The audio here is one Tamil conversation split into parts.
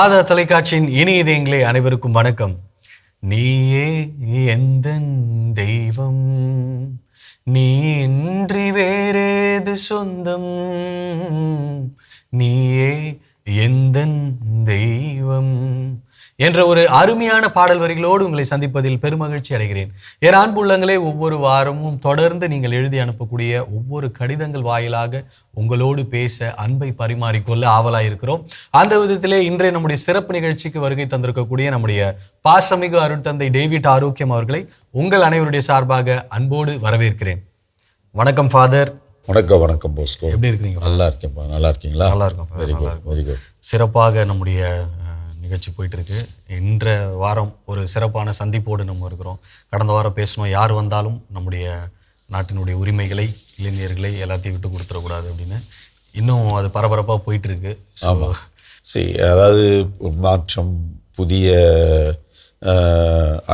மாதா தொலைக்காட்சியின் இனி இதயங்களே அனைவருக்கும் வணக்கம். நீயே எந்தன் தெய்வம், நீ இன்றி வேறேது சொந்தம், நீயே எந்தன் தெய்வம் என்ற ஒரு அருமையான பாடல் வரிகளோடு உங்களை சந்திப்பதில் பெருமகிழ்ச்சி அடைகிறேன். என் அன்பு உள்ளங்களே, ஒவ்வொரு வாரமும் தொடர்ந்து நீங்கள் எழுதி அனுப்பக்கூடிய ஒவ்வொரு கடிதங்கள் வாயிலாக உங்களோடு பேச அன்பை பரிமாறிக்கொள்ள ஆவலாயிருக்கிறோம். அந்த விதத்திலே இன்றைய நம்முடைய சிறப்பு நிகழ்ச்சிக்கு வருகை தந்திருக்கக்கூடிய நம்முடைய பாசமிகு அருட்தந்தை டேவிட் ஆரோக்கியம் அவர்களை உங்கள் அனைவருடைய சார்பாக அன்போடு வரவேற்கிறேன். வணக்கம் ஃபாதர். வணக்கம் போஸ்கோ. எப்படி இருக்கிறீங்க? நல்லா இருக்கேன்ப்பா. நல்லா இருக்கீங்களா? நல்லா இருக்கும். Very good. சிறப்பாக நம்முடைய நிகழ்ச்சி போயிட்டு இருக்கு. இன்ற வாரம் ஒரு சிறப்பான சந்திப்போடு நம்ம இருக்கிறோம். கடந்த வாரம் பேசணும், யார் வந்தாலும் நம்முடைய நாட்டினுடைய உரிமைகளை, இளைஞர்களை எல்லாத்தையும் விட்டு கொடுத்துடக்கூடாது அப்படின்னு. இன்னும் அது பரபரப்பாக போயிட்டு இருக்கு. ஆமாம். சரி, அதாவது மாற்றம், புதிய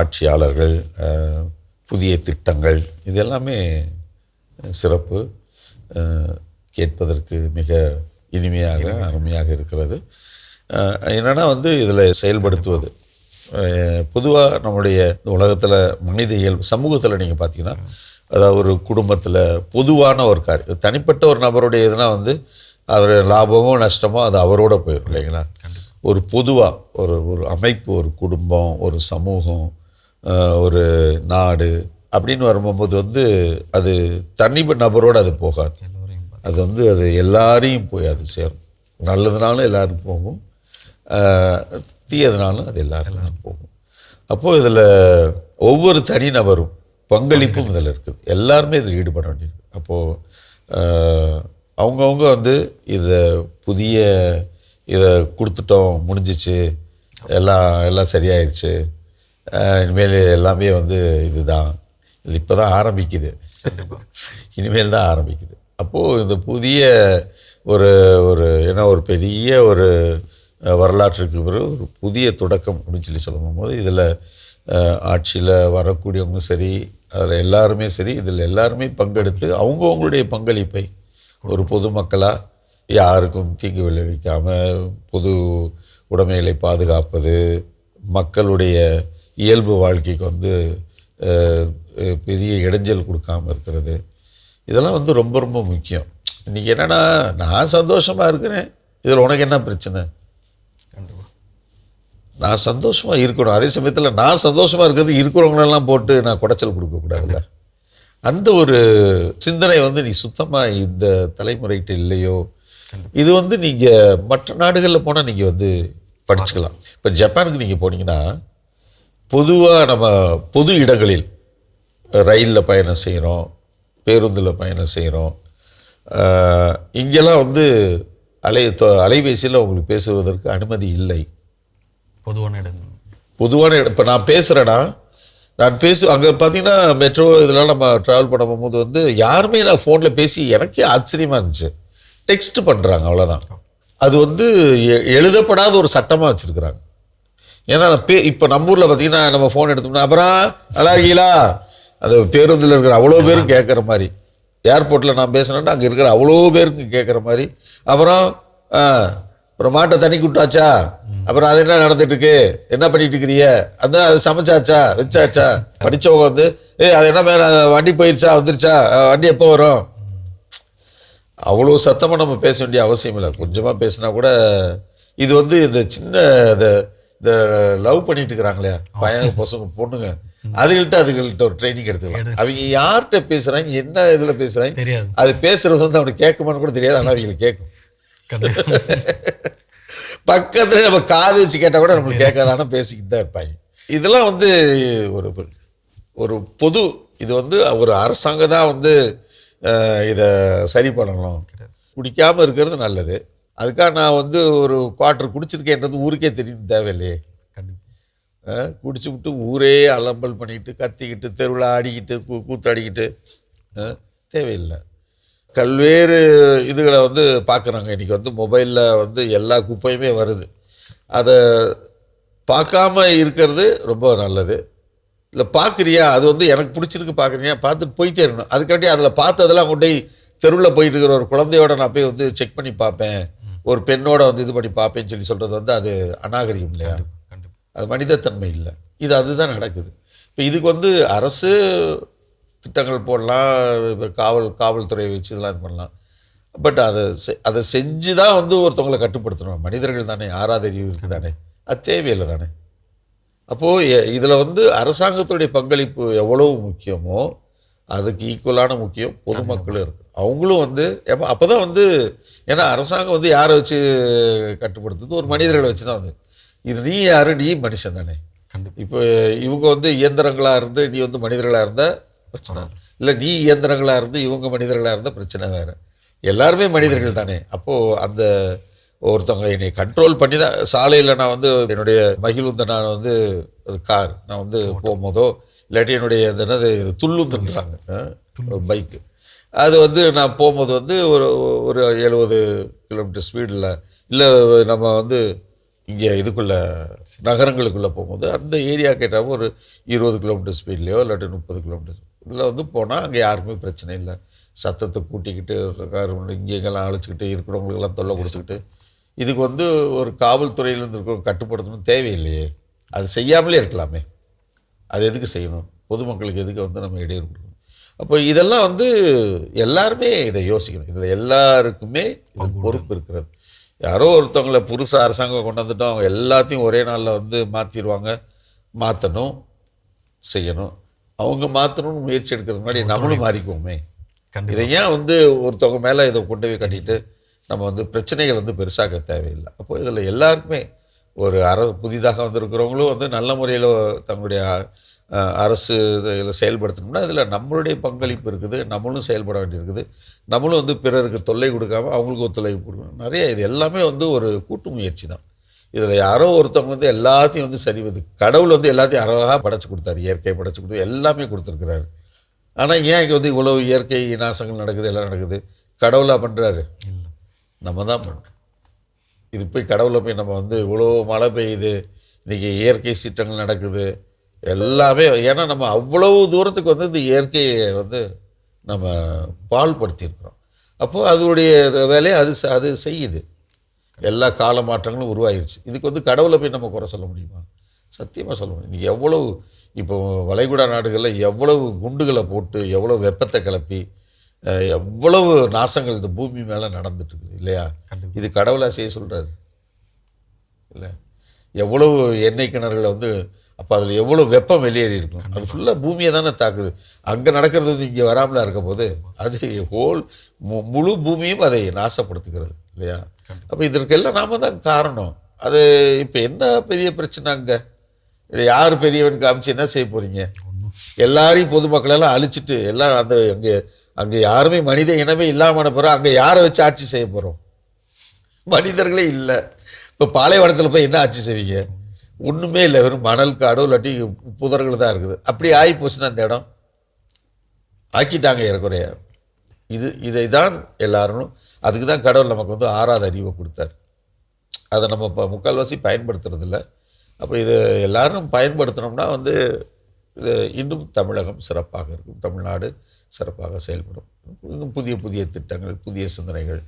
ஆட்சியாளர்கள், புதிய திட்டங்கள், இது எல்லாமே சிறப்பு. கேட்பதற்கு மிக இனிமையாக அருமையாக இருக்கிறது. என்னென்னா இதில் செயல்படுத்துவது பொதுவாக நம்முடைய உலகத்தில் மனித இயல்பு சமூகத்தில் நீங்கள் பார்த்தீங்கன்னா, அதாவது ஒரு குடும்பத்தில் பொதுவான ஒரு காரியம், தனிப்பட்ட ஒரு நபருடைய இதுனா அவர் லாபமோ நஷ்டமோ அது அவரோட போயிடும் இல்லைங்களா. ஒரு பொதுவாக ஒரு அமைப்பு, ஒரு குடும்பம், ஒரு சமூகம், ஒரு நாடு அப்படின்னு வரும்போது அது தனி நபரோடு அது போகாது. அது எல்லாரையும் போய் அது சேரும். நல்லதுனாலும் எல்லாருக்கும் போகும், தீயதுனாலும் அது எல்லாருக்கும் தான் போகும். அப்போது இதில் ஒவ்வொரு தனிநபரும் பங்களிப்பும் இதில் இருக்குது. எல்லாருமே இதில் ஈடுபட வேண்டியிருக்கு. அப்போது அவங்கவுங்க இதை இதை கொடுத்துட்டோம், முடிஞ்சிச்சு, எல்லாம் சரியாயிடுச்சு, இனிமேல் எல்லாமே இதுதான், இது இப்போ தான் ஆரம்பிக்குது, இனிமேல் தான் ஆரம்பிக்குது. அப்போது இந்த புதிய ஒரு பெரிய ஒரு வரலாற்றுக்கு பிறகு ஒரு புதிய தொடக்கம் அப்படின்னு சொல்லும்போது இதில் ஆட்சியில் வரக்கூடியவங்க சரி, அதில் எல்லாருமே சரி, இதில் எல்லாருமே பங்கெடுத்து அவங்கவுங்களுடைய பங்களிப்பை ஒரு பொதுமக்களாக யாருக்கும் தீங்கு விளைவிக்காமல் பொது உடைமைகளை பாதுகாப்பது, மக்களுடைய இயல்பு வாழ்க்கைக்கு பெரிய இடைஞ்சல் கொடுக்காமல் இருக்கிறது, இதெல்லாம் ரொம்ப ரொம்ப முக்கியம். இன்றைக்கி என்னென்னா, நான் சந்தோஷமாக இருக்கிறேன், இதில் உனக்கு என்ன பிரச்சனை? நான் சந்தோஷமாக இருக்கணும். அதே சமயத்தில் நான் சந்தோஷமாக இருக்கிறது இருக்கிறவங்களெல்லாம் போட்டு நான் குடைச்சல் கொடுக்கக்கூடாதுல்ல. அந்த ஒரு சிந்தனை நீ சுத்தமாக இந்த தலைமுறைகிட்ட இல்லையோ. இது நீங்கள் மற்ற நாடுகளில் போனால் நீங்கள் படிச்சுக்கலாம். இப்போ ஜப்பானுக்கு நீங்கள் போனீங்கன்னா, பொதுவாக நம்ம பொது இடங்களில் ரயிலில் பயணம் செய்கிறோம், பேருந்தில் பயணம் செய்கிறோம். இங்கெல்லாம் அலைபேசியில் உங்களுக்கு பேசுவதற்கு அனுமதி இல்லை. பொதுவான இடம். இப்போ நான் பேசுகிறேன்னா, அங்கே பார்த்தீங்கன்னா மெட்ரோ இதெல்லாம் நம்ம ட்ராவல் பண்ணும்போது யாருமே நான் ஃபோனில் பேசி எனக்கே ஆச்சரியமாக இருந்துச்சு. டெக்ஸ்ட் பண்ணுறாங்க, அவ்வளோதான். அது எழுதப்படாத ஒரு சட்டமாக வச்சுருக்குறாங்க. ஏன்னா இப்போ நம்ம ஊரில் பார்த்தீங்கன்னா நம்ம ஃபோன் எடுத்தோம்னா, அப்புறம் நல்லா இருக்கீங்களா, அது பேருந்தில் இருக்கிற அவ்வளோ பேரும் கேட்குற மாதிரி, ஏர்போர்ட்டில் நான் பேசுனேன்னா அங்கே இருக்கிற அவ்வளோ பேருக்கு கேட்குற மாதிரி, அப்புறம் மாட்டை தண்ணி கூட்டாச்சா, அப்புறம் அது என்ன நடந்துட்டுருக்கு, என்ன பண்ணிட்டு இருக்கிறீங்க, அதான் அது சமைச்சாச்சா, வச்சாச்சா, படித்தவங்க அது என்ன மேலே வண்டி போயிடுச்சா, வந்துருச்சா, வண்டி எப்போ வரும், அவ்வளோ சத்தமாக நம்ம பேச வேண்டிய அவசியம் இல்லை. கொஞ்சமாக பேசினா கூட இது இந்த சின்ன இந்த லவ் பண்ணிட்டு இருக்கிறாங்களே பையன் பசங்க பொண்ணுங்க, அதுகள்கிட்ட ஒரு ட்ரைனிங் எடுத்துக்கலாம். அவங்க யார்கிட்ட பேசுகிறாங்க, என்ன இதில் பேசுகிறாங்க தெரியாது. அது பேசுகிறது அவனுக்கு கேட்குமான்னு கூட தெரியாது, ஆனால் அவங்களுக்கு கேட்கும். பக்கத்தில் நம்ம காது வச்சு கேட்டால் கூட நம்மளுக்கு கேட்காதான பேசிக்கிட்டு தான் இருப்பாங்க. இதெல்லாம் ஒரு பொது இது ஒரு அரசாங்கம் தான் இதை சரி பண்ணணும். குடிக்காமல் இருக்கிறது நல்லது. அதுக்காக நான் ஒரு குவார்ட்டர் குடிச்சிருக்கேன்றது ஊருக்கே தெரியும் தேவையில்லையே. குடிச்சு விட்டு ஊரே அலம்பல் பண்ணிக்கிட்டு கத்திக்கிட்டு தெருவில் ஆடிக்கிட்டு கூத்தாடிக்கிட்டு தேவையில்லை. பல்வேறு இதுகளை பார்க்குறாங்க. இன்றைக்கி மொபைலில் எல்லா குப்பையுமே வருது. அதை பார்க்காம இருக்கிறது ரொம்ப நல்லது. இல்லை பார்க்குறியா, அது எனக்கு பிடிச்சிருக்கு, பார்க்குறியா, பார்த்துட்டு போயிட்டே இருக்கணும். அதுக்காண்டி அதில் பார்த்ததெல்லாம் கொண்டு தெருவில் போயிட்டு இருக்கிற ஒரு குழந்தையோட நான் போய் செக் பண்ணி பார்ப்பேன் ஒரு பெண்ணோட வந்து இது பண்ணி பார்ப்பேன்னு சொல்லி சொல்கிறது வந்து அது அநாகரிகம் இல்லையா? கண்டிப்பா. அது மனிதத்தன்மை இல்லை. அதுதான் நடக்குது. இப்போ இதுக்கு வந்து அரசு திட்டங்கள் போடலாம், இப்போ காவல்துறையை வச்சு இதெல்லாம் இது பண்ணலாம். பட் அதை செஞ்சு தான் வந்து ஒருத்தவங்களை கட்டுப்படுத்தணும். மனிதர்கள் தானே, ஆறாதறிவு இருக்குது தானே, அது தேவையில்லை தானே. அப்போது இதில் வந்து அரசாங்கத்துடைய பங்களிப்பு எவ்வளவு முக்கியமோ அதுக்கு ஈக்குவலான முக்கியம் பொதுமக்களும் இருக்குது. அவங்களும் வந்து அப்போ தான் வந்து, ஏன்னா அரசாங்கம் வந்து யாரை வச்சு கட்டுப்படுத்துது? ஒரு மனிதர்களை வச்சு தான் வந்து. இது நீ யார்? நீ மனுஷன் தானே. இப்போ இவங்க வந்து இயந்திரங்களாக இருந்து நீ வந்து மனிதர்களாக இருந்தால் பிரச்சனை இல்லை, நீ இயந்திரங்களாக இருந்து இவங்க மனிதர்களாக இருந்தால் பிரச்சனை வேறு. எல்லாருமே மனிதர்கள் தானே. அப்போது அந்த ஒருத்தவங்க என்னை கண்ட்ரோல் பண்ணி தான், சாலையில் நான் வந்து என்னுடைய மகிழுந்த நான் வந்து கார் நான் வந்து போகும்போதோ இல்லாட்டி என்னுடைய என்னது துள்ளுந்துன்றாங்க பைக்கு, அது வந்து நான் போகும்போது வந்து ஒரு 70 கிலோமீட்டர் ஸ்பீடில், இல்லை நம்ம வந்து இங்கே இதுக்குள்ளே நகரங்களுக்குள்ளே போகும்போது அந்த ஏரியா கேட்டால் ஒரு 20 கிலோமீட்டர் ஸ்பீட்லேயோ இல்லாட்டி 30 கிலோமீட்டர் இதில் வந்து போனால் அங்கே யாருக்குமே பிரச்சனை இல்லை. சத்தத்தை கூட்டிக்கிட்டு கார் இங்கெங்கெல்லாம் அழைச்சிக்கிட்டு இருக்கிறவங்களுக்கெல்லாம் தொல்லை கொடுத்துக்கிட்டு, இதுக்கு வந்து ஒரு காவல்துறையிலேருந்து இருக்கிற கட்டுப்படுத்தணும் தேவையில்லையே. அது செய்யாமலே இருக்கலாமே. அது எதுக்கு செய்யணும்? பொதுமக்களுக்கு எதுக்கு வந்து நம்ம இடையூறு கொடுக்கணும்? அப்போ இதெல்லாம் வந்து எல்லாருமே இதை யோசிக்கணும். இதில் எல்லாருக்குமே இது பொறுப்பு இருக்கிறது. யாரோ ஒருத்தவங்களை புதுசாக அரசாங்கம் கொண்டு வந்துட்டோம், அவங்க எல்லாத்தையும் ஒரே நாளில் வந்து மாற்றிடுவாங்க. மாற்றணும், செய்யணும். அவங்க மாற்றணும்னு முயற்சி எடுக்கிறது முன்னாடி நம்மளும் மாறிக்குவோமே. இதை ஏன் வந்து ஒருத்தவங்க மேலே இதை கொண்டு போய் கட்டிட்டு நம்ம வந்து பிரச்சனைகள் வந்து பெருசாக தேவையில்லை. அப்போ இதில் எல்லாருக்குமே ஒரு புதிதாக வந்திருக்கிறவங்களும் வந்து நல்ல முறையில் தங்களுடைய அரசு இதில் செயல்படுத்தணும்னா இதில் நம்மளுடைய பங்களிப்பு இருக்குது. நம்மளும் செயல்பட வேண்டியிருக்குது. நம்மளும் வந்து பிறருக்கு தொல்லை கொடுக்காமல் அவங்களுக்கு ஒத்துழைப்பு கொடுக்கணும். நிறைய இது எல்லாமே வந்து ஒரு கூட்டு முயற்சி தான். இதில் யாரோ ஒருத்தவங்க வந்து எல்லாத்தையும் வந்து சரிவது, கடவுள் வந்து எல்லாத்தையும் அழகாக படைச்சி கொடுத்தாரு, இயற்கையை படைச்சி கொடுத்து எல்லாமே கொடுத்துருக்குறாரு. ஆனால் ஏன் இங்கே வந்து இவ்வளோ இயற்கை நாசங்கள் நடக்குது, எல்லாம் நடக்குது? கடவுளாக பண்ணுறாரு? நம்ம தான் பண்ணுறோம். இது போய் கடவுளை போய் நம்ம வந்து இவ்வளோ மழை பெய்யுது, இன்றைக்கி இயற்கை சீற்றங்கள் நடக்குது எல்லாமே, ஏன்னா நம்ம அவ்வளவு தூரத்துக்கு வந்து இந்த இயற்கையை வந்து நம்ம பால்படுத்தியிருக்கிறோம். அப்போது அதனுடைய வேலையை அது செய்யுது. எல்லா கால மாற்றங்களும் உருவாகிருச்சு. இதுக்கு வந்து கடவுளை போய் நம்ம குறை சொல்ல முடியுமா? சத்தியமாக சொல்ல முடியும். இன்றைக்கி எவ்வளவு இப்போ வளைகுடா நாடுகளில் எவ்வளவு குண்டுகளை போட்டு எவ்வளோ வெப்பத்தை கிளப்பி எவ்வளவு நாசங்கள் இந்த பூமி மேலே நடந்துட்டுருக்குது இல்லையா? இது கடவுளாக செய்ய சொல்கிறாரு இல்லை? எவ்வளவு எண்ணெய் கிணறுகளை வந்து, அப்போ அதில் எவ்வளோ வெப்பம் வெளியேறி இருக்கும். அது ஃபுல்லாக பூமியை தானே தாக்குது. அங்கே நடக்கிறது வந்து இங்கே வராமலாம் இருக்க போது அது முழு பூமியும் அதை நாசப்படுத்துகிறது இல்லையா? அப்போ இதற்கெல்லாம் நாம் தான் காரணம். அது இப்போ என்ன பெரிய பிரச்சனை? அங்கே யார் பெரியவன் காமிச்சு என்ன செய்ய போகிறீங்க? எல்லாரையும் பொதுமக்களெல்லாம் அழிச்சிட்டு எல்லாம் அந்த அங்கே யாருமே மனித இனமே இல்லாமல் போகிறோம். அங்கே யாரை வச்சு ஆட்சி செய்ய போகிறோம்? மனிதர்களே இல்லை. இப்போ பாலைவனத்தில் போய் என்ன ஆட்சி செய்வீங்க? ஒன்றுமே இல்லை, வெறும் மணல் காடோ இல்லாட்டி புதர்கள் தான் இருக்குது. அப்படி ஆகி போச்சுன்னா அந்த இடம் ஆக்கிட்டாங்க ஏறக்குறைய. இதை தான் எல்லாரும், அதுக்கு தான் கடவுள் நமக்கு வந்து ஆறாத அறிவை கொடுத்தார். அதை நம்ம இப்போ முக்கால்வாசி பயன்படுத்துறதில்ல. அப்போ இதை எல்லாரும் பயன்படுத்தினோம்னா வந்து இது இன்னும் தமிழகம் சிறப்பாக இருக்கும், தமிழ்நாடு சிறப்பாக செயல்படும். இன்னும் புதிய புதிய திட்டங்கள், புதிய சிந்தனைகள்,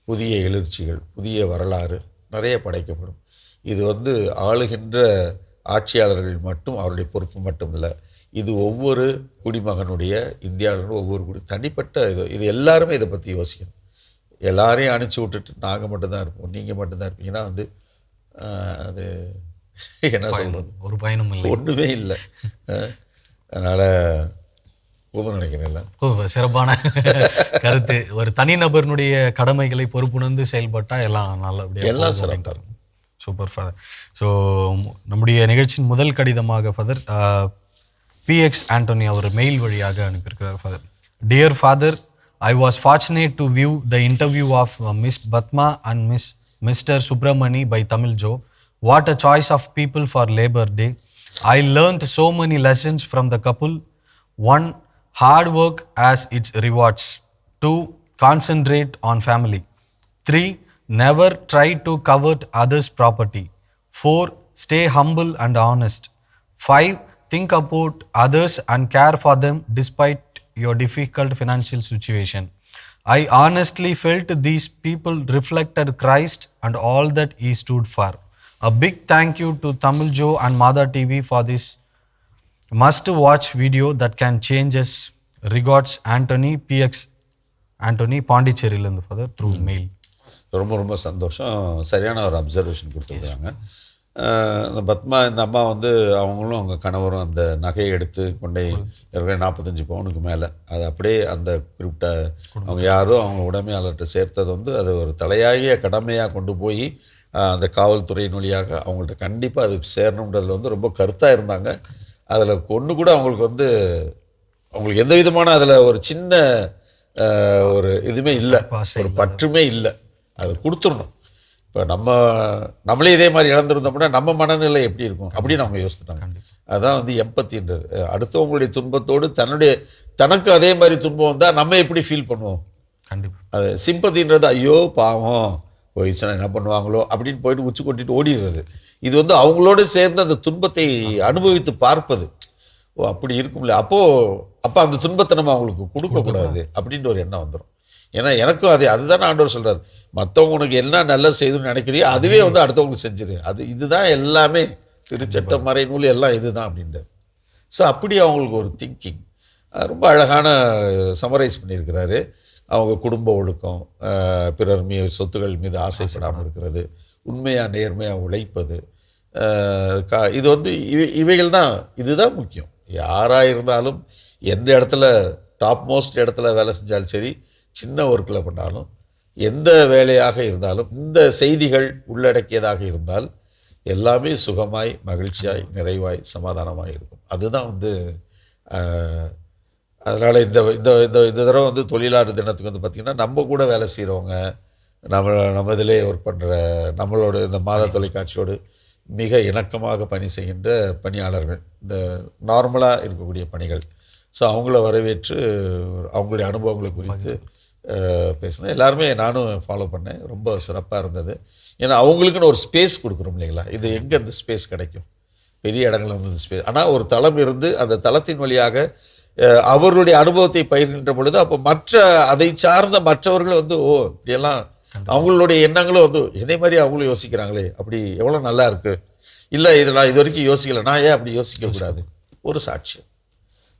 புதிய எழுச்சிகள், புதிய வரலாறு நிறைய படைக்கப்படும். இது வந்து ஆளுகின்ற ஆட்சியாளர்கள் மட்டும் அவருடைய பொறுப்பு மட்டும் இல்லை. இது ஒவ்வொரு குடிமகனுடைய, இந்தியாவிலும் ஒவ்வொரு தனிப்பட்ட இது எல்லாருமே இதை பற்றி யோசிக்கணும். எல்லாரையும் அனுப்பிச்சி விட்டுட்டு நாங்கள் மட்டும்தான் இருப்போம், நீங்கள் மட்டும்தான் இருப்பீங்கன்னா வந்து அது என்ன சொல்கிறது? ஒரு பயனும் இல்லை, ஒன்றுமே இல்லை. அதனால் போதும் நினைக்கிறேன்ல. சிறப்பான கருத்து. ஒரு தனிநபர்னுடைய கடமைகளை பொறுப்புணர்ந்து செயல்பட்டால் எல்லாம் நல்லபடியாக எல்லாம் சிறப்பாக. Super father. ஸோ நம்முடைய நிகழ்ச்சியின் முதல் கடிதமாக ஃபாதர் PX ஆண்டோனி அவர் மெயில் வழியாக அனுப்பியிருக்கிறார். Father, dear father, I was fortunate to view the interview of Miss Batma and Mr. Subramani by Tamil Joe. What a choice of people for Labor Day. I learned so many lessons from the couple. 1. Hard work has its rewards. 2. Concentrate on family. 3. Never try to covet others' property. 4. Stay humble and honest. 5. Think about others and care for them despite your difficult financial situation. I honestly felt these people reflected Christ and all that he stood for. A big thank you to Tamil Joe and Mada TV for this must-watch video that can change us. Regards, Anthony PX Anthony பாண்டிச்சேரியிலேருந்து ஃபாதர் த்ரூ மெயில். ரொம்ப ரொம்ப சந்தோஷம். சரியான ஒரு அப்சர்வேஷன் கொடுத்துருக்காங்க. இந்த பத்மா இந்த அம்மா வந்து அவங்களும் அவங்க கணவரும் அந்த நகையை எடுத்து கொண்டே 45 பவுனுக்கு மேலே அது அப்படியே அந்த குறிப்பிட்ட அவங்க யாரும் அவங்க உடைமையாளர்கிட்ட சேர்த்தது வந்து அது ஒரு தலையாகிய கடமையாக கொண்டு போய் அந்த காவல்துறையின் வழியாக அவங்கள்ட்ட கண்டிப்பாக அது சேரணுன்றதுல வந்து ரொம்ப கருத்தாக இருந்தாங்க. அதில் ஒன்று கூட அவங்களுக்கு வந்து அவங்களுக்கு எந்த விதமான அதில் ஒரு சின்ன ஒரு இதுவுமே இல்லை, ஒரு பற்றுமே இல்லை. அது கொடுத்துடணும். இப்போ நம்மளே இதே மாதிரி இழந்திருந்தோம்னா நம்ம மனநிலை எப்படி இருக்கும் அப்படின்னு அவங்க யோசித்துட்டாங்க. அதுதான் வந்து எம்பத்தின்றது. அடுத்தவங்களுடைய துன்பத்தோடு தனக்கு அதே மாதிரி துன்பம் வந்தால் நம்ம எப்படி ஃபீல் பண்ணுவோம்? கண்டிப்பாக. அது சிம்பத்தின்றது ஐயோ பாவம் போயிடுச்சுன்னா என்ன பண்ணுவாங்களோ அப்படின்னு போயிட்டு உச்சி கொட்டிட்டு ஓடிடுறது. இது வந்து அவங்களோடு சேர்ந்து அந்த துன்பத்தை அனுபவித்து பார்ப்பது. ஓ அப்படி இருக்கும்ல, அப்போ அந்த துன்பத்தை நம்ம அவங்களுக்கு கொடுக்கக்கூடாது அப்படின்ற ஒரு எண்ணம் வந்துடும். ஏன்னா எனக்கும் அதுதானே ஆண்டவர் சொல்கிறார், மற்றவங்க உனக்கு என்ன நல்லா செய்யணும்னு நினைக்கிறியோ அதுவே வந்து அடுத்தவங்களுக்கு செஞ்சிரு. இதுதான் எல்லாமே திருச்சட்ட மறை நூல் எல்லாம் இதுதான் அப்படின்றார். ஸோ அப்படி அவங்களுக்கு ஒரு திங்கிங் ரொம்ப அழகான சமரைஸ் பண்ணியிருக்கிறாரு. அவங்க குடும்ப ஒழுக்கம், பிறர் சொத்துக்கள் மீது ஆசைப்படாமல் இருக்கிறது, உண்மையாக நேர்மையாக உழைப்பது, இது வந்து இவைகள் தான், இதுதான் முக்கியம். யாராக இருந்தாலும் எந்த இடத்துல டாப் மோஸ்ட் இடத்துல வேலை செஞ்சாலும் சரி, சின்ன ஒர்க்கில் பண்ணாலும், எந்த வேலையாக இருந்தாலும் இந்த செய்திகள் உள்ளடக்கியதாக இருந்தால் எல்லாமே சுகமாய் மகிழ்ச்சியாய் நிறைவாய் சமாதானமாக இருக்கும். அதுதான் வந்து அதனால் இந்த தடவை வந்து தொழிலாளர் தினத்துக்கு வந்து பார்த்திங்கன்னா நம்ம கூட வேலை செய்கிறவங்க, நம்ம இதிலே ஒர்க் பண்ணுற நம்மளோட இந்த மாத தொலைக்காட்சியோடு மிக இணக்கமாக பணி செய்கின்ற பணியாளர்கள், இந்த நார்மலாக இருக்கக்கூடிய பணிகள், ஸோ அவங்கள வரவேற்று அவங்களுடைய அனுபவங்களை குறித்து பேசினேன். எல்லாருமே நானும் ஃபாலோ பண்ணேன். ரொம்ப சிறப்பாக இருந்தது. ஏன்னா அவங்களுக்குன்னு ஒரு ஸ்பேஸ் கொடுக்குறோம் இல்லைங்களா? இது எங்கே அந்த ஸ்பேஸ் கிடைக்கும்? பெரிய இடங்களில் வந்து இந்த ஸ்பேஸ். ஆனால் ஒரு தளம் இருந்து அந்த தளத்தின் வழியாக அவர்களுடைய அனுபவத்தை பகிர்கின்ற பொழுது அப்போ அதை சார்ந்த மற்றவர்கள் வந்து ஓ இப்படியெல்லாம் அவங்களுடைய எண்ணங்களும் வந்து இதே மாதிரி அவங்களும் யோசிக்கிறாங்களே, அப்படி எவ்வளோ நல்லா இருக்குது, இல்லை இதை நான் இது வரைக்கும் யோசிக்கலை, நான் ஏன் அப்படி யோசிக்கக்கூடாது, ஒரு சாட்சியம்.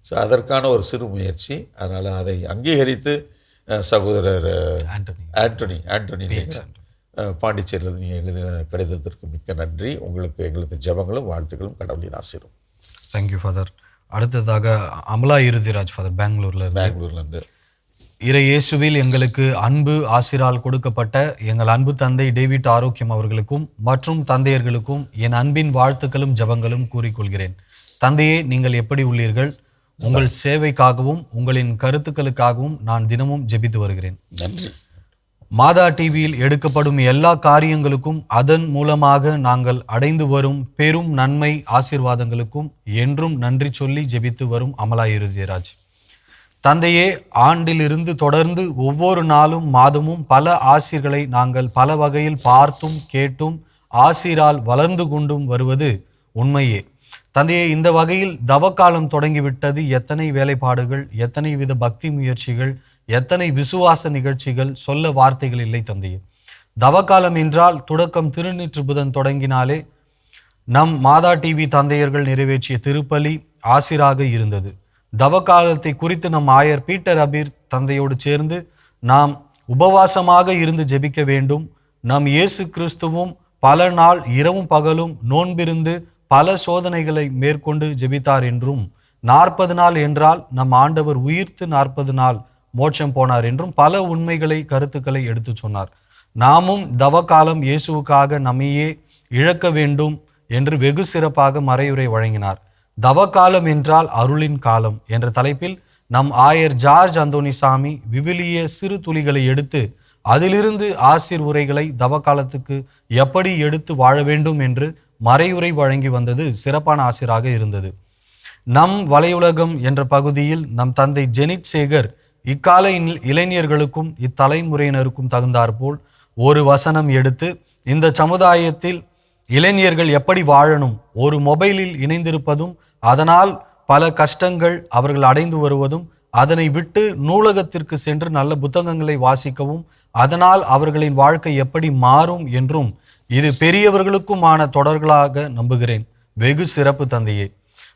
ஸோ அதற்கான ஒரு சிறு முயற்சி. அதனால் அதை அங்கீகரித்து சகோதரர் ஆண்டனி பாண்டிச்சேரியில் நீங்கள் எழுதின கடிதத்திற்கு மிக்க நன்றி. உங்களுக்கு எங்களது ஜெபங்களும் வாழ்த்துக்களும் கடவுளின் ஆசீர்வாதம். Thank you father. அடுத்ததாக அமலா இறுதிராஜ் ஃபாதர் பெங்களூர்லேருந்து. இறை இயேசுவில் எங்களுக்கு அன்பு ஆசிரால் கொடுக்கப்பட்ட எங்கள் அன்பு தந்தை டேவிட் ஆரோக்கியம் அவர்களுக்கும் மற்றும் தந்தையர்களுக்கும் என் அன்பின் வாழ்த்துக்களும் ஜெபங்களும் கூறிக்கொள்கிறேன். தந்தையே, நீங்கள் எப்படி உள்ளீர்கள்? உங்கள் சேவைக்காகவும் உங்களின் கருத்துக்களுக்காகவும் நான் தினமும் ஜெபித்து வருகிறேன். நன்றி. மாதா டிவியில் எடுக்கப்படும் எல்லா காரியங்களுக்கும் அதன் மூலமாக நாங்கள் அடைந்து வரும் பெரும் நன்மை ஆசீர்வாதங்களுக்கும் என்றும் நன்றி சொல்லி ஜெபித்து வரும் அமலா இறுதிராஜ். தந்தையே, ஆண்டிலிருந்து தொடர்ந்து ஒவ்வொரு நாளும் மாதமும் பல ஆசீர்களை நாங்கள் பல வகையில் பார்த்தும் கேட்டும் ஆசீரால் வளர்ந்து கொண்டும் வருவது உண்மையே. தந்தையே, இந்த வகையில் தவக்காலம் தொடங்கிவிட்டது. எத்தனை வேலைப்பாடுகள், எத்தனை வித பக்தி முயற்சிகள், எத்தனை விசுவாச நிகழ்ச்சிகள், சொல்ல வார்த்தைகள் இல்லை தந்தையே. தவக்காலம் என்றால் தொடக்கம் திருநீற்று புதன் தொடங்கினாலே நம் மாதா டிவி தந்தையர்கள் நிறைவேற்றிய திருப்பலி ஆசிராக இருந்தது. தவக்காலத்தை குறித்து நம் ஆயர் பீட்டர் அபீர் தந்தையோடு சேர்ந்து நாம் உபவாசமாக இருந்து ஜெபிக்க வேண்டும். நம் இயேசு கிறிஸ்துவும் பல நாள் இரவும் பகலும் நோன்பிருந்து பல சோதனைகளை மேற்கொண்டு ஜெபித்தார் என்றும் 40 நாள் என்றால் நம் ஆண்டவர் உயிர்த்து 40 நாள் மோட்சம் போனார் என்றும் பல உண்மைகளை கருத்துக்களை எடுத்து சொன்னார். நாமும் தவக்காலம் இயேசுவுக்காக நம்மையே இழக்க வேண்டும் என்று வெகு சிறப்பாக மறையுரை வழங்கினார். தவக்காலம் என்றால் அருளின் காலம் என்ற தலைப்பில் நம் ஆயர் ஜார்ஜ் அந்தோனிசாமி விவிலிய சிறு துளிகளை எடுத்து அதிலிருந்து ஆசீர் உரைகளை தவக்காலத்துக்கு எப்படி எடுத்து வாழ வேண்டும் என்று மறையுரை வழங்கி வந்தது சிறப்பான ஆசிராக இருந்தது. நம் வலையுலகம் என்ற பகுதியில் நம் தந்தை ஜெனிட் சேகர் இக்கால இளைஞர்களுக்கும் இத்தலைமுறையினருக்கும் தகுந்தாற்போல் ஒரு வசனம் எடுத்து இந்த சமுதாயத்தில் இளைஞர்கள் எப்படி வாழணும், ஒரு மொபைலில் இணைந்திருப்பதும் அதனால் பல கஷ்டங்கள் அவர்கள் அடைந்து வருவதும் அதனை விட்டு நூலகத்திற்கு சென்று நல்ல புத்தகங்களை வாசிக்கவும் அதனால் அவர்களின் வாழ்க்கை எப்படி மாறும் என்றும் இது பெரியவர்களுக்குமான தொடர்களாக நம்புகிறேன். வெகு சிறப்பு தந்தையே.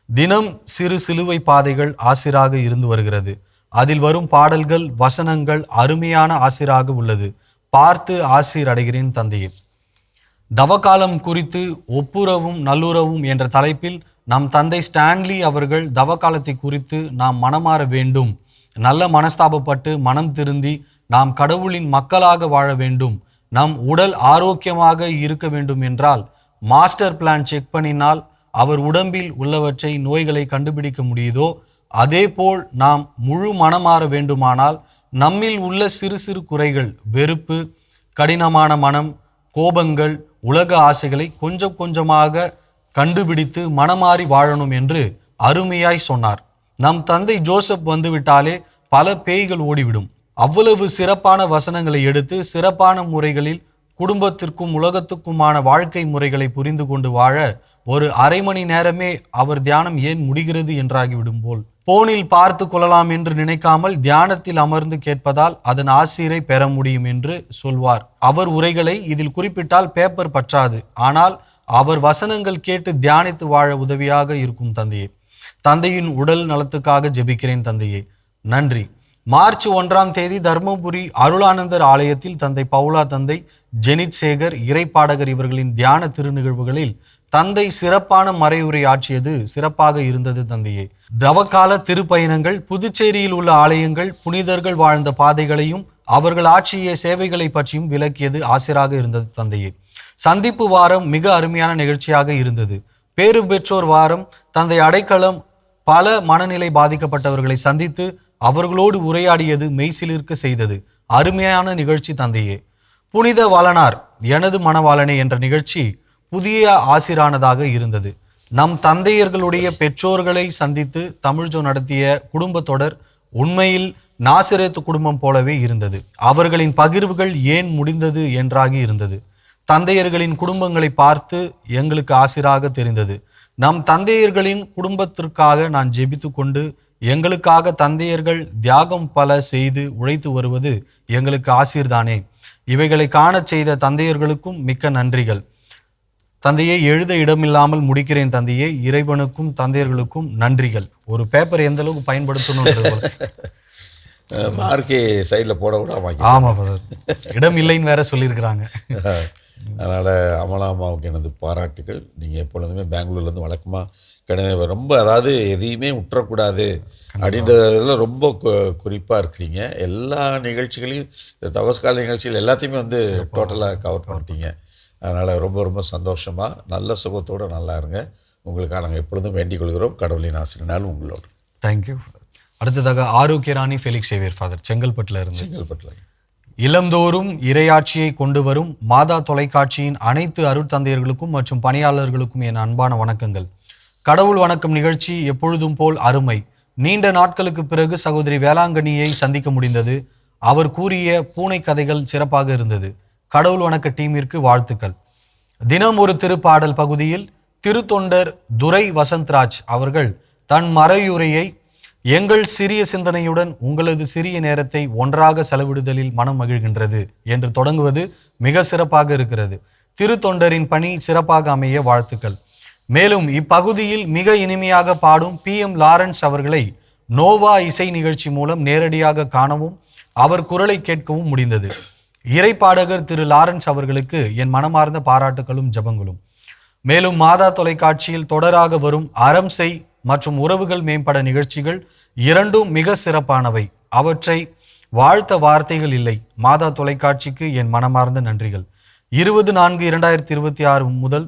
தினம் சிறு சிலுவை பாதைகள் ஆசிராக இருந்து வருகிறது. அதில் வரும் பாடல்கள் வசனங்கள் அருமையான ஆசிராக உள்ளது. பார்த்து ஆசீர் அடைகிறேன் தந்தையே. தவக்காலம் குறித்து ஒப்புரவும் நல்லுறவும் என்ற தலைப்பில் நம் தந்தை ஸ்டான்லி அவர்கள் தவக்காலத்தை குறித்து நாம் மனமாற வேண்டும், நல்ல மனஸ்தாபப்பட்டு மனம் திருந்தி நாம் கடவுளின் மக்களாக வாழ வேண்டும், நம் உடல் ஆரோக்கியமாக இருக்க வேண்டும் என்றால் மாஸ்டர் பிளான் செக் பண்ணினால் அவர் உடம்பில் உள்ளவற்றை நோய்களை கண்டுபிடிக்க முடியுதோ அதேபோல் நாம் முழு மனமாற வேண்டுமானால் நம்மில் உள்ள சிறு சிறு குறைகள், வெறுப்பு, கடினமான மனம், கோபங்கள், உலக ஆசைகளை கொஞ்சம் கொஞ்சமாக கண்டுபிடித்து மனமாறி வாழணும் என்று அருமையாய் சொன்னார். நம் தந்தை ஜோசப் வந்துவிட்டாலே பல பேய்கள் ஓடிவிடும். அவ்வளவு சிறப்பான வசனங்களை எடுத்து சிறப்பான முறைகளில் குடும்பத்திற்கும் உலகத்துக்குமான வாழ்க்கை முறைகளை புரிந்து கொண்டு வாழ ஒரு அரை மணி நேரமே அவர் தியானம் ஏன் முடிகிறது என்றாகிவிடும் போல். போனில் பார்த்து கொள்ளலாம் என்று நினைக்காமல் தியானத்தில் அமர்ந்து கேட்பதால் அதன் ஆசிரை பெற முடியும் என்று சொல்வார். அவர் உரைகளை இதில் குறிப்பிட்டால் பேப்பர் பற்றாது. ஆனால் அவர் வசனங்கள் கேட்டு தியானித்து வாழ உதவியாக இருக்கும் தந்தையே. தந்தையின் உடல் நலத்துக்காக ஜெபிக்கிறேன் தந்தையே. நன்றி. மார்ச் 1 தர்மபுரி அருளானந்தர் ஆலயத்தில் தந்தை பவுலா, தந்தை ஜெனித் சேகர், இறைப்பாடகர் இவர்களின் தியான திருநிகழ்வுகளில் தந்தை சிறப்பான மறையுரை ஆற்றியது சிறப்பாக இருந்தது தந்தையே. தவக்கால திருப்பயணங்கள், புதுச்சேரியில் உள்ள ஆலயங்கள், புனிதர்கள் வாழ்ந்த பாதைகளையும் அவர்கள் ஆற்றிய சேவைகளை பற்றியும் விளக்கியது ஆசிராக இருந்தது தந்தையே. சந்திப்பு வாரம் மிக அருமையான நிகழ்ச்சியாக இருந்தது. பேறு பெற்றோர் வாரம் தந்தை அடைக்கலம் பல மனநிலை பாதிக்கப்பட்டவர்களை சந்தித்து அவர்களோடு உரையாடியது மெய்சிலிர்க்க செய்தது. அருமையான நிகழ்ச்சி தந்தையே. புனித வாலனார் எனது மணவாளனே என்ற நிகழ்ச்சி புதிய ஆசிரானதாக இருந்தது. நம் தந்தையர்களுடைய பெற்றோர்களை சந்தித்து தமிழ்ஜோ நடத்திய குடும்ப தொடர் உண்மையில் நாசிரேத்து குடும்பம் போலவே இருந்தது. அவர்களின் பகிர்வுகள் ஏன் முடிந்தது என்றாகி இருந்தது. தந்தையர்களின் குடும்பங்களை பார்த்து எங்களுக்கு ஆசிராக தெரிந்தது. நம் தந்தையர்களின் குடும்பத்திற்காக நான் ஜெபித்து கொண்டு எங்களுக்காக தந்தையர்கள் தியாகம் பல செய்து உழைத்து வருவது எங்களுக்கு ஆசீர்தானே. இவைகளை காணச் செய்த தந்தையர்களுக்கும் மிக்க நன்றிகள் தந்தையை. எழுத இடமில்லாமல் முடிக்கிறேன் தந்தையே. இறைவனுக்கும் தந்தையர்களுக்கும் நன்றிகள். ஒரு பேப்பர் எந்த அளவுக்கு பயன்படுத்தணும் மார்க்கே சைடில் போட விடாம. ஆமாம் ஃபாதர், இடம் இல்லைன்னு வேற சொல்லியிருக்கிறாங்க. அதனால் அமலாமாவுக்கு எனது பாராட்டுகள். நீங்கள் எப்பொழுதுமே பெங்களூர்லேருந்து வழக்கமாக கிடையாது, ரொம்ப அதாவது எதையுமே விட்டுறக்கூடாது அப்படின்றதுல ரொம்ப குறிப்பாக இருக்கிறீங்க. எல்லா நிகழ்ச்சிகளையும், இந்த தவஸ்கால நிகழ்ச்சிகள் எல்லாத்தையுமே வந்து டோட்டலாக கவர் பண்ணிட்டீங்க. அதனால் ரொம்ப ரொம்ப சந்தோஷமாக நல்ல சுகத்தோடு நல்லா இருங்க. உங்களுக்காக நாங்கள் எப்பொழுதும் வேண்டிக் கொள்கிறோம். கடவுளின் ஆசிரியனால் உங்களோடு. தேங்க்யூ. அடுத்ததாக ஆரோக்கியராணி ஃபெலிக்ஸ் சேவியர் ஃபாதர், செங்கல்பட்டில். இல்லந்தோறும் இறையாட்சியை கொண்டு வரும் மாதா தொலைக்காட்சியின் அனைத்து அருட்தந்தையர்களுக்கும் மற்றும் பணியாளர்களுக்கும் என் அன்பான வணக்கங்கள். கடவுள் வணக்கம் நிகழ்ச்சி எப்பொழுதும் போல் அருமை. நீண்ட நாட்களுக்கு பிறகு சகோதரி வேளாங்கண்ணியை சந்திக்க முடிந்தது. அவர் கூறிய பூனை கதைகள் சிறப்பாக இருந்தது. கடவுள் வணக்க டீமிற்கு வாழ்த்துக்கள். தினம் ஒரு திருப்பாடல் பகுதியில் திருத்தொண்டர் துரை வசந்த்ராஜ் அவர்கள் தன் மறையுரையை எங்கள் சிறிய சிந்தனையுடன் உங்களது சிறிய நேரத்தை ஒன்றாக செலவிடுதலில் மனம் மகிழ்கின்றது என்று தொடங்குவது மிக சிறப்பாக இருக்கிறது. திருத்தொண்டரின் பணி சிறப்பாக அமைய வாழ்த்துக்கள். மேலும் இப்பகுதியில் மிக இனிமையாக பாடும் PM லாரன்ஸ் அவர்களை நோவா இசை நிகழ்ச்சி மூலம் நேரடியாக காணவும் அவர் குரலை கேட்கவும் முடிந்தது. இறைப்பாடகர் திரு லாரன்ஸ் அவர்களுக்கு என் மனமார்ந்த பாராட்டுகளும் ஜபங்களும். மேலும் மாதா தொலைக்காட்சியில் தொடராக வரும் அறம் செய் மற்றும் உறவுகள் மேம்பட நிகழ்ச்சிகள் இரண்டும் மிக சிறப்பானவை. அவற்றை வாழ்த்த வார்த்தைகள் இல்லை. மாதா தொலைக்காட்சிக்கு என் மனமார்ந்த நன்றிகள். 20/4/2026 முதல்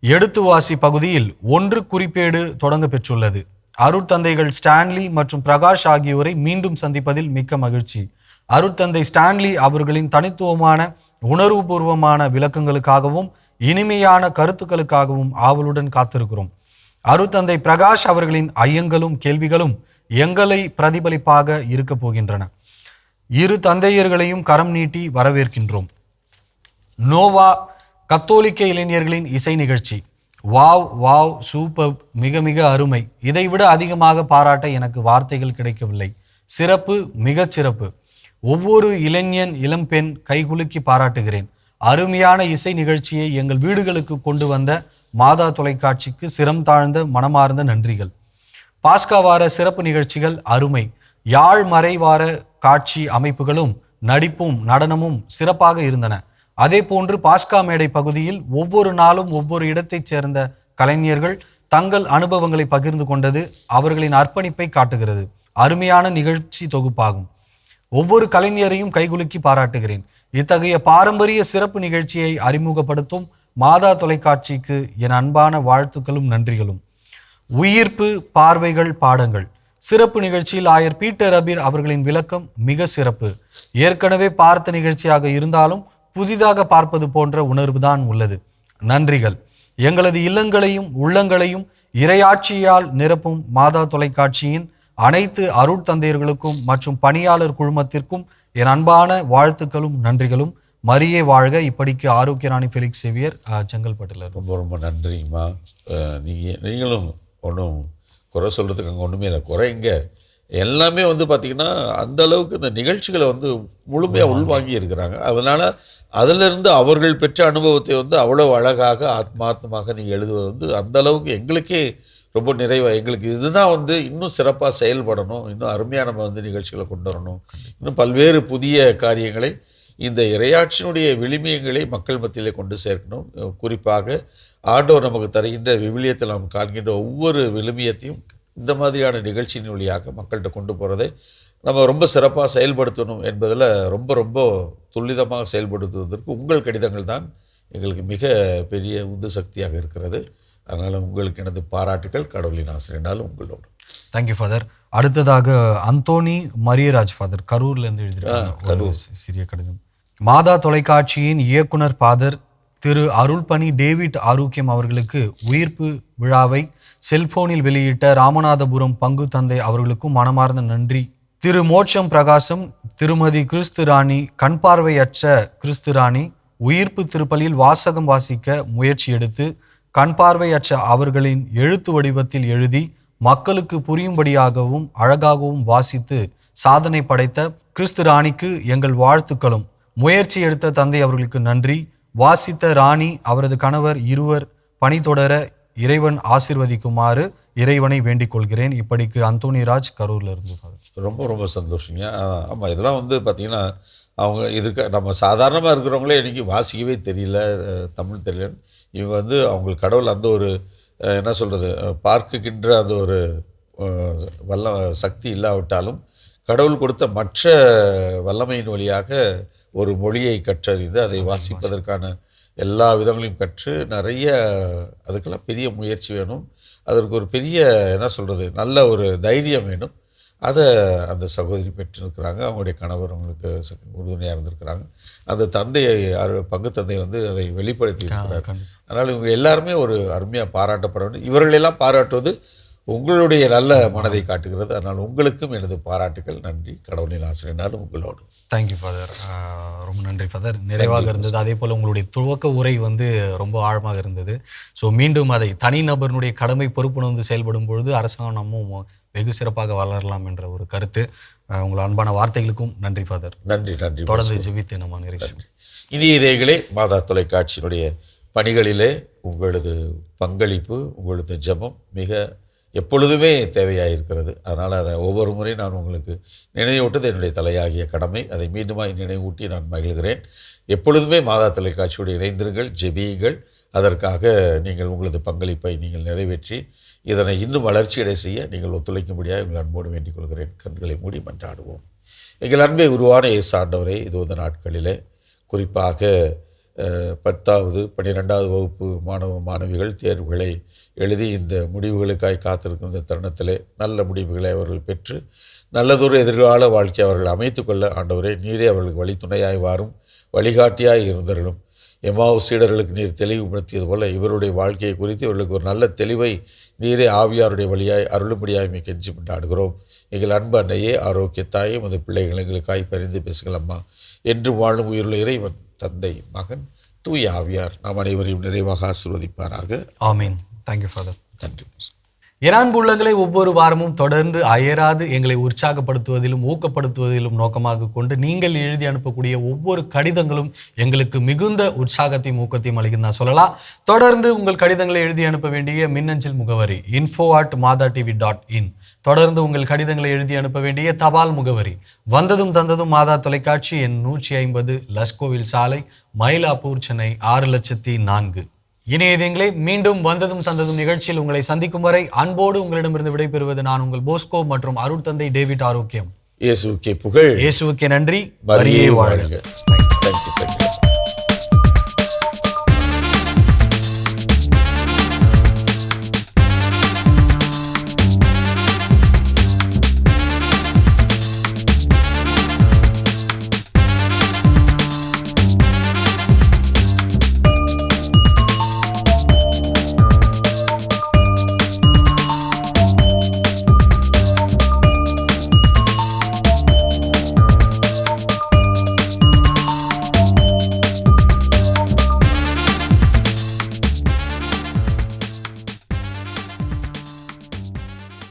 எடுத்துவாசி பகுதியில் 1 குறிப்பேடு தொடங்க பெற்றுள்ளது. அருட்தந்தைகள் ஸ்டான்லி மற்றும் பிரகாஷ் ஆகியோரை மீண்டும் சந்திப்பதில் மிக்க மகிழ்ச்சி. அருட்தந்தை ஸ்டான்லி அவர்களின் தனித்துவமான உணர்வுபூர்வமான விளக்கங்களுக்காகவும் இனிமையான கருத்துக்களுக்காகவும் ஆவலுடன் காத்திருக்கிறோம். அருட்தந்தை பிரகாஷ் அவர்களின் ஐயங்களும் கேள்விகளும் எங்களை பிரதிபலிப்பாக இருக்க போகின்றன. இரு தந்தையர்களையும் கரம் நீட்டி வரவேற்கின்றோம். நோவா கத்தோலிக்க இளைஞர்களின் இசை நிகழ்ச்சி வாவ் வாவ் சூப்பர், மிக மிக அருமை. இதைவிட அதிகமாக பாராட்ட எனக்கு வார்த்தைகள் கிடைக்கவில்லை. சிறப்பு, மிகச் சிறப்பு. ஒவ்வொரு இளைஞன் இளம்பெண் கைகுலுக்கி பாராட்டுகிறேன். அருமையான இசை நிகழ்ச்சியை எங்கள் வீடுகளுக்கு கொண்டு வந்த மாதா தொலைக்காட்சிக்கு சிரம் தாழ்ந்த மனமார்ந்த நன்றிகள். பாஸ்கா வார சிறப்பு நிகழ்ச்சிகள் அருமை. யாழ் மறைவார காட்சி அமைப்புகளும் நடிப்பும் நடனமும் சிறப்பாக இருந்தன. அதே போன்று பாஸ்கா மேடை பகுதியில் ஒவ்வொரு நாளும் ஒவ்வொரு இடத்தைச் சேர்ந்த கலைஞர்கள் தங்கள் அனுபவங்களை பகிர்ந்து கொண்டது அவர்களின் அர்ப்பணிப்பை காட்டுகிறது. அருமையான நிகழ்ச்சி தொகுப்பாகும். ஒவ்வொரு கலைஞரையும் கைகுலுக்கி பாராட்டுகிறேன். இத்தகைய பாரம்பரிய சிறப்பு நிகழ்ச்சியை அறிமுகப்படுத்தும் மாதா தொலைக்காட்சிக்கு என் அன்பான வாழ்த்துக்களும் நன்றிகளும். உயிர்ப்பு பார்வைகள் பாடங்கள் சிறப்பு நிகழ்ச்சியில் ஆயர் பீட்டர் அபீர் அவர்களின் விளக்கம் மிக சிறப்பு. ஏற்கனவே பார்த்த நிகழ்ச்சியாக இருந்தாலும் புதிதாக பார்ப்பது போன்ற உணர்வுதான் உள்ளது. நன்றிகள். எங்களது இல்லங்களையும் உள்ளங்களையும் இறையாட்சியால் நிரப்பும் மாதா தொலைக்காட்சியின் அனைத்து அருட்தந்தையர்களுக்கும் மற்றும் பணியாளர் குழுமத்திற்கும் என் அன்பான வாழ்த்துக்களும் நன்றிகளும். மரியே வாழ்க. இப்படிக்கு ஆரோக்கியராணி ஃபெலிக்ஸ் சேவியர், செங்கல்பட்டுல. ரொம்ப ரொம்ப நன்றிங்கம்மா. நீங்களும் ஒன்றும் குறை சொல்கிறதுக்கு அங்கே ஒன்றுமே இல்லை. குறை இங்கே எல்லாமே வந்து பார்த்திங்கன்னா அந்த அளவுக்கு இந்த நிகழ்ச்சிகளை வந்து முழுமையாக உள்வாங்கி இருக்கிறாங்க. அதனால் அதிலிருந்து அவர்கள் பெற்ற அனுபவத்தை வந்து அவ்வளோ அழகாக ஆத்மார்த்தமாக நீங்கள் எழுதுவது வந்து அந்த அளவுக்கு எங்களுக்கே ரொம்ப நிறைவாக, எங்களுக்கு இதுதான் வந்து இன்னும் சிறப்பாக செயல்படணும், இன்னும் அருமையாக நம்ம வந்து நிகழ்ச்சிகளை கொண்டு வரணும், இன்னும் பல்வேறு புதிய காரியங்களை இந்த இறையாட்சியினுடைய விழுமியங்களை மக்கள் மத்தியிலே கொண்டு சேர்க்கணும். குறிப்பாக ஆண்டவர் நமக்கு தருகின்ற விவிலியத்தில் நாம் காண்கின்ற ஒவ்வொரு விழுமியத்தையும் இந்த மாதிரியான நிகழ்ச்சியின் வழியாக மக்கள்கிட்ட கொண்டு போகிறதை நம்ம ரொம்ப சிறப்பாக செயல்படுத்தணும் என்பதில் ரொம்ப ரொம்ப துல்லிதமாக செயல்படுத்துவதற்கு உங்கள் கடிதங்கள் தான் எங்களுக்கு மிக பெரிய உந்து சக்தியாக இருக்கிறது. அதனால் உங்களுக்கு எனது பாராட்டுகள். கடவுளின் ஆசிரியனாலும் உங்களோடு. Thank you father. அடுத்ததாக அந்தோனி மரியராஜ் ஃபாதர் கரூர்லேருந்து எழுதியிருக்காங்க சிறிய கடிதம். மாதா தொலைக்காட்சியின் இயக்குனர் ஃபாதர் திரு அருள்பணி டேவிட் ஆரோக்கியம் அவர்களுக்கு உயிர்ப்பு விழாவை செல்போனில் வெளியிட்ட ராமநாதபுரம் பங்கு தந்தை அவர்களுக்கும் மனமார்ந்த நன்றி. திரு மோட்சம் பிரகாசம், திருமதி கிறிஸ்து ராணி, கண் பார்வையற்ற கிறிஸ்து ராணி உயிர்ப்பு திருப்பலியில் வாசகம் வாசிக்க முயற்சி எடுத்து கண் பார்வையற்ற அவர்களின் எழுத்து வடிவத்தில் எழுதி மக்களுக்கு புரியும்படியாகவும் அழகாகவும் வாசித்து சாதனை படைத்த கிறிஸ்து ராணிக்கு எங்கள் வாழ்த்துக்களும். முயற்சி எடுத்த தந்தை அவர்களுக்கு நன்றி. வாசித்த ராணி அவரது கணவர் இருவர் பணி தொடர இறைவன் ஆசீர்வதிக்குமாறு இறைவனை வேண்டிக் கொள்கிறேன். இப்படிக்கு அந்தோனிராஜ் கரூர்ல இருந்து. ரொம்ப ரொம்ப சந்தோஷங்க. ஆமாம், இதெல்லாம் வந்து பார்த்திங்கன்னா அவங்க இதுக்கு நம்ம சாதாரணமாக இருக்கிறவங்களே இன்றைக்கி வாசிக்கவே தெரியல, தமிழ் தெரியலன்னு. இவங்க வந்து அவங்களுக்கு கடவுள் அந்த ஒரு என்ன சொல்கிறது, பார்க்குகின்ற அந்த ஒரு சக்தி இல்லாவிட்டாலும் கடவுள் கொடுத்த மற்ற வல்லமையின் வழியாக ஒரு மொழியை கற்றறிந்து அதை வாசிப்பதற்கான எல்லா விதங்களையும் கற்று நிறைய அதுக்கெல்லாம் பெரிய முயற்சி வேணும். அதற்கு ஒரு பெரிய என்ன சொல்கிறது நல்ல ஒரு தைரியம் வேணும். அதை அந்த சகோதரி பெற்றிருக்கிறாங்க. அவங்களுடைய கணவர் அவங்களுக்கு உறுதுணையாக இருந்திருக்கிறாங்க. அந்த தந்தையை பங்கு தந்தை வந்து அதை வெளிப்படுத்தி இருக்கிறார். அதனால் இவங்க எல்லாருமே ஒரு அருமையாக பாராட்டப்பட வேண்டும். இவர்களெல்லாம் பாராட்டுவது உங்களுடைய நல்ல மனதை காட்டுகிறது. அதனால் உங்களுக்கும் எனது பாராட்டுகள். நன்றி. கடவுளின் ஆசிரியனாலும் உங்களோடு. Thank you father. ரொம்ப நன்றி ஃபாதர். நிறைவாக இருந்தது. அதே போல் உங்களுடைய துவக்க உரை வந்து ரொம்ப ஆழமாக இருந்தது. ஸோ மீண்டும் அதை தனிநபருடைய கடமை பொறுப்புணர்ந்து செயல்படும் பொழுது அரசாங்கம் நம்ம வெகு சிறப்பாக வளரலாம் என்ற ஒரு கருத்து. உங்கள் அன்பான வார்த்தைகளுக்கும் நன்றி ஃபாதர். நன்றி நன்றி. தொடர்ந்து ஜெபித்து நம்ம நிறைவு. இனி இதேகளே மாதா தொலைக்காட்சியினுடைய பணிகளிலே உங்களது பங்களிப்பு, உங்களது ஜெபம் மிக எப்பொழுதுமே தேவையாக இருக்கிறது. அதனால் அதை ஒவ்வொரு முறையும் நான் உங்களுக்கு நினைவூட்டுவது என்னுடைய தலையாகிய கடமை. அதை மீண்டுமாய் நினைவூட்டி நான் மகிழ்கிறேன். எப்பொழுதுமே மாதா தொலைக்காட்சியோடு இணைந்திருங்கள், ஜெபியுங்கள். அதற்காக நீங்கள் உங்களது பங்களிப்பை நீங்கள் நிறைவேற்றி இதனை இன்னும் வளர்ச்சியடை செய்ய நீங்கள் ஒத்துழைக்கும்படியாக உங்கள் அன்போடு வேண்டிக் கொள்கிறேன். கண்களை மூடி மன்றாடுவோம். எங்கள் அன்பை உருவான இயேசு ஆண்டவரே, இது இந்த நாட்களிலே குறிப்பாக 10வது 12வது வகுப்பு மாணவிகள் தேர்வுகளை எழுதி இந்த முடிவுகளுக்காய் காத்திருக்கும் இந்த தருணத்திலே நல்ல முடிவுகளை அவர்கள் பெற்று நல்லதொரு எதிர்கால வாழ்க்கையை அவர்கள் அமைத்துக்கொள்ள ஆண்டவரே நீரே அவர்களுக்கு வழித்துணையாய் வாரும், வழிகாட்டியாய் இருந்தர்களும். எம்மாவு சீடர்களுக்கு நீர் தெளிவுபடுத்தியது போல இவருடைய வாழ்க்கையை குறித்து இவர்களுக்கு ஒரு நல்ல தெளிவை நீரே ஆவியாருடைய வழியாய் அருளும்படியாய் மிக கெஞ்சி கொண்டாடுகிறோம். எங்கள் அன்பு அன்னையே, ஆரோக்கியத்தாயே, மது பிள்ளைகள் எங்களுக்காய் பரிந்து பேசுங்கள் அம்மா. என்று வாழும் உயிருள்ள இறைவன் தந்தை, மகன், தூய ஆவியார் நாம் அனைவரையும் நிறைவாக ஆசீர்வதிப்பாராக. ஆமீன். Thank you father. நன்றி. என் அன்பு உள்ளங்களை ஒவ்வொரு வாரமும் தொடர்ந்து அயராது எங்களை உற்சாகப்படுத்துவதிலும் ஊக்கப்படுத்துவதிலும் நோக்கமாக கொண்டு நீங்கள் எழுதி அனுப்பக்கூடிய ஒவ்வொரு கடிதங்களும் எங்களுக்கு மிகுந்த உற்சாகத்தையும் ஊக்கத்தையும் அளிக்கும் தான் சொல்லலாம். தொடர்ந்து உங்கள் கடிதங்களை எழுதி அனுப்ப வேண்டிய மின்னஞ்சல் முகவரி info@madatv.in. தொடர்ந்து உங்கள் கடிதங்களை எழுதி அனுப்ப வேண்டிய தபால் முகவரி வந்ததும் தந்ததும் மாதா தொலைக்காட்சி எண் 150 லஸ்கோவில் சாலை, மயிலாப்பூர், சென்னை 600400. இணையதளங்களே, மீண்டும் வந்ததும் தந்ததும் நிகழ்ச்சியில் உங்களை சந்திக்கும் வரை அன்போடு உங்களிடமிருந்து விடைபெறுவது நான் உங்கள் போஸ்கோ மற்றும் அருட்தந்தை டேவிட் ஆரோக்கியம். இயேசுவுக்கே புகழ், இயேசுவுக்கே நன்றி. மரியே வாழ்க.